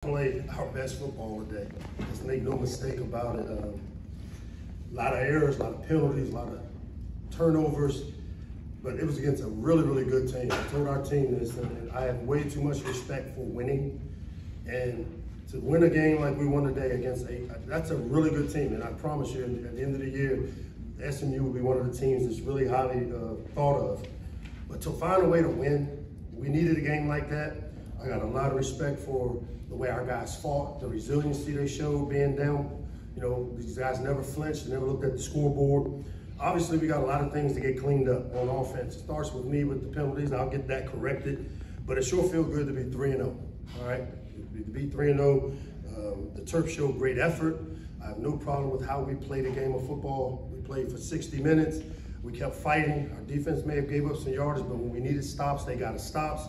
Played our best football today. Let's make no mistake about it. A lot of errors, a lot of penalties, a lot of turnovers, but it was against a really, really good team. I told our team this, and I have way too much respect for winning. And to win a game like we won today against that's a really good team. And I promise you, at the end of the year, SMU will be one of the teams that's really highly thought of. But to find a way to win, we needed a game like that. I got a lot of respect for the way our guys fought, the resiliency they showed being down. You know, these guys never flinched, they never looked at the scoreboard. Obviously, we got a lot of things to get cleaned up on offense. It starts with me with the penalties, and I'll get that corrected. But it sure feels good to be 3-0, all right? To be 3-0, the Terps showed great effort. I have no problem with how we played a game of football. We played for 60 minutes. We kept fighting. Our defense may have gave up some yardage, but when we needed stops, they got us stops.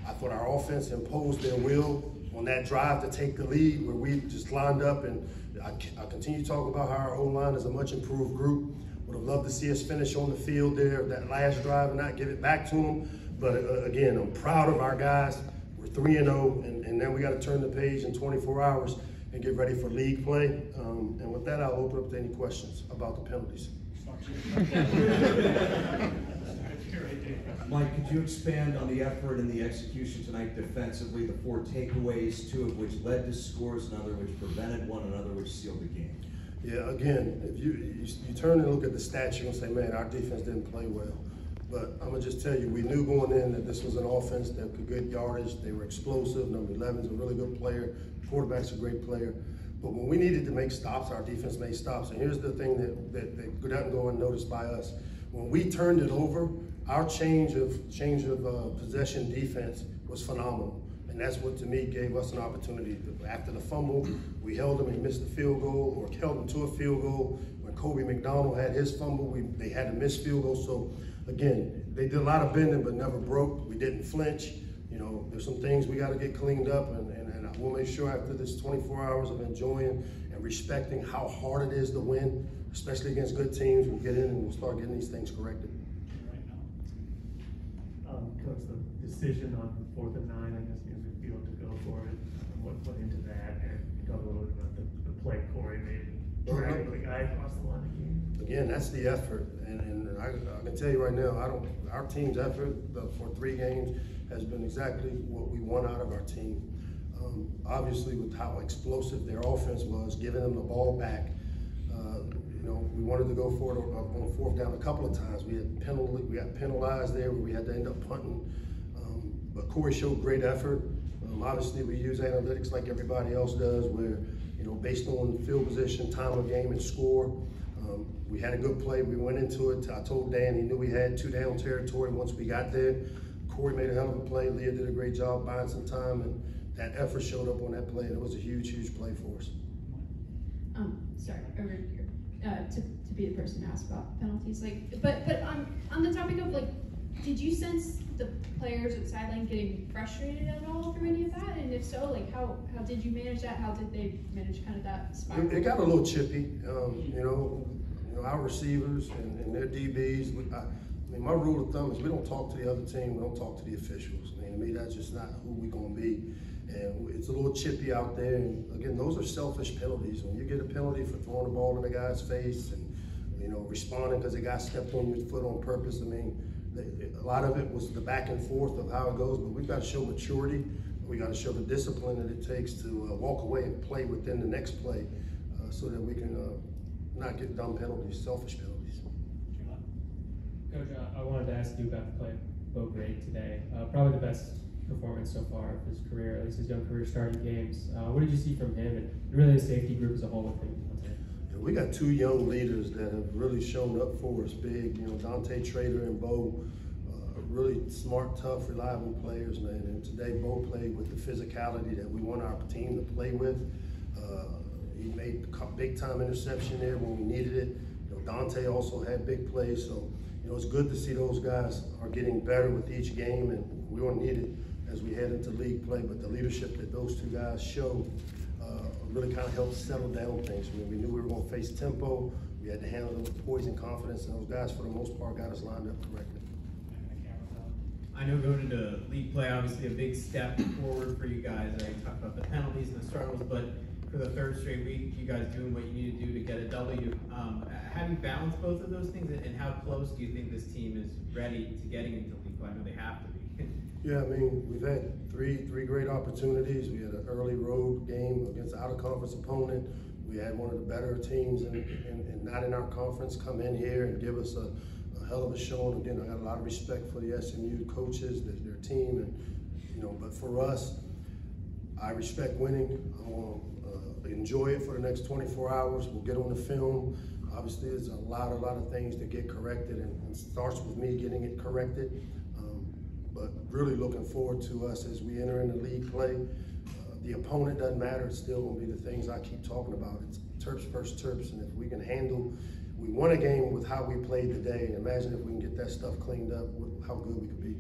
I thought our offense imposed their will on that drive to take the lead, where we just lined up, and I continue to talk about how our O-line is a much improved group. Would have loved to see us finish on the field there, that last drive, and not give it back to them. But again, I'm proud of our guys. We're 3-0, and then we got to turn the page in 24 hours and get ready for league play. And with that, I'll open up to any questions about the penalties. Mike, could you expand on the effort and the execution tonight defensively, the 4 takeaways, 2 of which led to scores, another which prevented one, another which sealed the game? Yeah, again, if you turn and look at the stats, you're going to say, man, our defense didn't play well. But I'm going to just tell you, we knew going in that this was an offense that could get yardage. They were explosive. Number 11 is a really good player. Quarterback's a great player. But when we needed to make stops, our defense made stops. And here's the thing that doesn't go unnoticed by us. When we turned it over, our change of possession defense was phenomenal. And that's what, to me, gave us an opportunity. After the fumble, we held them and missed the field goal, or held them to a field goal. When Kobe McDonald had his fumble, they had to miss field goal. So, again, they did a lot of bending but never broke. We didn't flinch. You know, there's some things we got to get cleaned up, and I will make sure after this 24 hours of enjoying and respecting how hard it is to win, especially against good teams, we'll get in and we'll start getting these things corrected. Coach, the decision on 4th and 9, I guess, near midfield to go for it, what went into that, and talk a little bit about the play Corey made, dragging the guy across the line again. Again, that's the effort, and I can tell you right now, our team's effort for 3 games has been exactly what we want out of our team. Obviously, with how explosive their offense was, giving them the ball back, you know, we wanted to go for it on 4th down a couple of times. We got penalized there where we had to end up punting. But Corey showed great effort. Obviously, we use analytics like everybody else does, where, you know, based on field position, time of game, and score. We had a good play. We went into it. I told Dan he knew we had 2 down territory once we got there. Corey made a hell of a play. Leah did a great job buying some time, and that effort showed up on that play, and it was a huge, huge play for us. Sorry, over here. To be the person to ask about penalties, but on the topic of, did you sense the players at the sideline getting frustrated at all from any of that? And if so, how did you manage that? How did they manage kind of that spiral? It got a little chippy. You know, our receivers and their DBs. I mean, my rule of thumb is we don't talk to the other team. We don't talk to the officials. I mean, to me, that's just not who we're going to be. And it's a little chippy out there. And again, those are selfish penalties. When you get a penalty for throwing the ball in the guy's face and, you know, responding because the guy stepped on your foot on purpose, I mean, a lot of it was the back and forth of how it goes. But we've got to show maturity. We got to show the discipline that it takes to walk away and play within the next play, so that we can not get dumb penalties, selfish penalties. Coach, I wanted to ask you about the play Bo Grade today. Probably the best performance so far of his career, at least his young career starting games. What did you see from him and really the safety group as a whole with him? We got 2 young leaders that have really shown up for us big. You know, Dante Trader and Bo, really smart, tough, reliable players, man. And today, Bo played with the physicality that we want our team to play with. He made a big-time interception there when we needed it. You know, Dante also had big plays, so you know it's good to see those guys are getting better with each game, and we don't need it as we head into league play. But the leadership that those 2 guys showed really kind of helped settle down things. I mean, we knew we were going to face tempo. We had to handle them with poise and confidence, and those guys, for the most part, got us lined up correctly. I know going into league play, obviously a big step forward for you guys. I talked about the penalties and the struggles, but for the third straight week, you guys doing what you need to do to get a W. How do you balance both of those things, and how close do you think this team is ready to getting into league play? I know they have to be. Yeah, I mean, we've had three great opportunities. We had an early road game against an out-of-conference opponent. We had one of the better teams and not in our conference come in here and give us a hell of a showing. Again, I got a lot of respect for the SMU coaches, their team, and but for us, I respect winning. I want to enjoy it for the next 24 hours. We'll get on the film. Obviously, there's a lot of things to get corrected, and it starts with me getting it corrected. But really looking forward to us as we enter into league play. The opponent doesn't matter. It's still going to be the things I keep talking about. It's Terps versus Terps, and if we can handle, we won a game with how we played today. Imagine if we can get that stuff cleaned up, how good we could be.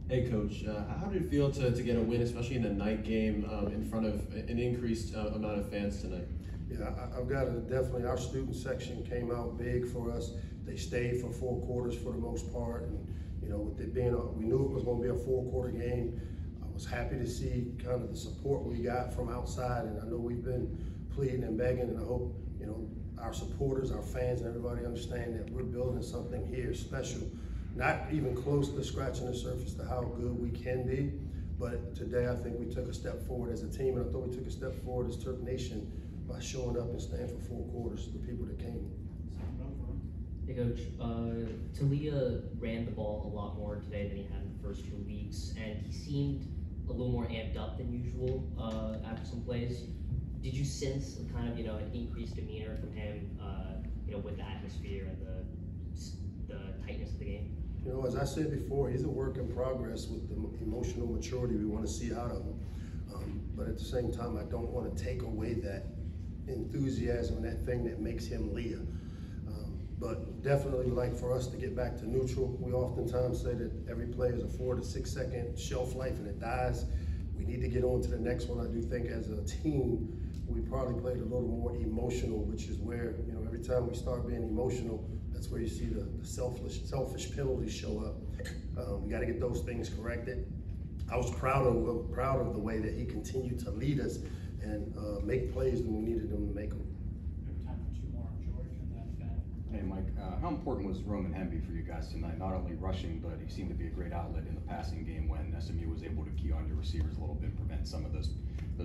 Hey Coach, how did it feel to get a win, especially in a night game in front of an increased amount of fans tonight? Yeah, I've got to definitely, our student section came out big for us. They stayed for 4 quarters for the most part, and with it being, we knew it was going to be a 4-quarter game. I was happy to see kind of the support we got from outside, and I know we've been pleading and begging, and I hope our supporters, our fans, and everybody understand that we're building something here special. Not even close to scratching the surface to how good we can be, but today I think we took a step forward as a team, and I thought we took a step forward as Terp Nation by showing up and staying for 4 quarters to the people that came. Hey Coach, Talia ran the ball a lot more today than he had in the first 2 weeks, and he seemed a little more amped up than usual after some plays. Did you sense kind of an increased demeanor from him, with the atmosphere and the tightness of the game? As I said before, he's a work in progress with the emotional maturity we want to see out of him. But at the same time, I don't want to take away that enthusiasm, that thing that makes him Leah. But definitely, like, for us to get back to neutral, we oftentimes say that every play is a 4 to 6 second shelf life and it dies. We need to get on to the next one. I do think as a team, we probably played a little more emotional, which is where, every time we start being emotional, that's where you see the selfish penalties show up. We got to get those things corrected. I was proud of the way that he continued to lead us and make plays when we needed him to make them. We have time for 2 more, George, and then Ben. Hey Mike, how important was Roman Hemby for you guys tonight? Not only rushing, but he seemed to be a great outlet in the passing game when SMU was able to key on your receivers a little bit and prevent some of those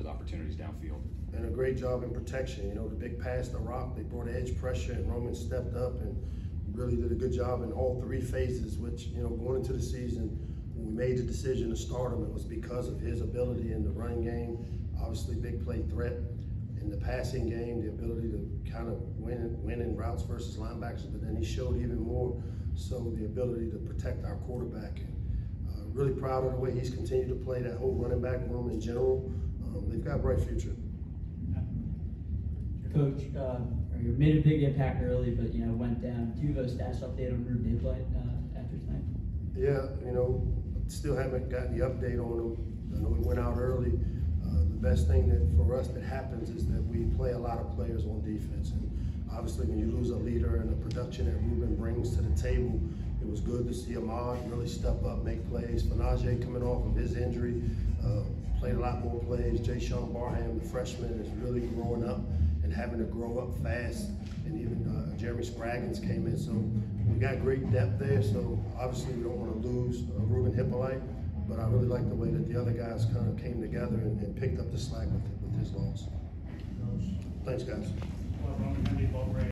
opportunities downfield. And a great job in protection. The big pass to Rock, they brought edge pressure, and Roman stepped up and really did a good job in all 3 phases, which, going into the season, when we made the decision to start him, it was because of his ability in the running game, obviously big play threat. In the passing game, the ability to kind of win in routes versus linebackers, but then he showed even more so the ability to protect our quarterback. And really proud of the way he's continued to play that whole running back room in general. They've got a bright future. Coach, you made a big impact early, but went down. Do you have a status update on Ruben Hipley after tonight? Yeah, still haven't gotten the update on him. I know he went out early. The best thing that for us that happens is that we play a lot of players on defense, and obviously when you lose a leader and the production that Ruben brings to the table, it was good to see Ahmad really step up, make plays. Fanaje coming off of his injury, played a lot more plays. Jay Sean Barham, the freshman, is really growing up and having to grow up fast. And even Jeremy Spraggins came in. So we got great depth there. So obviously we don't want to lose Ruben Hippolyte, but I really like the way that the other guys kind of came together and picked up the slack with his loss. Thanks, guys. Well, Roman Hemby,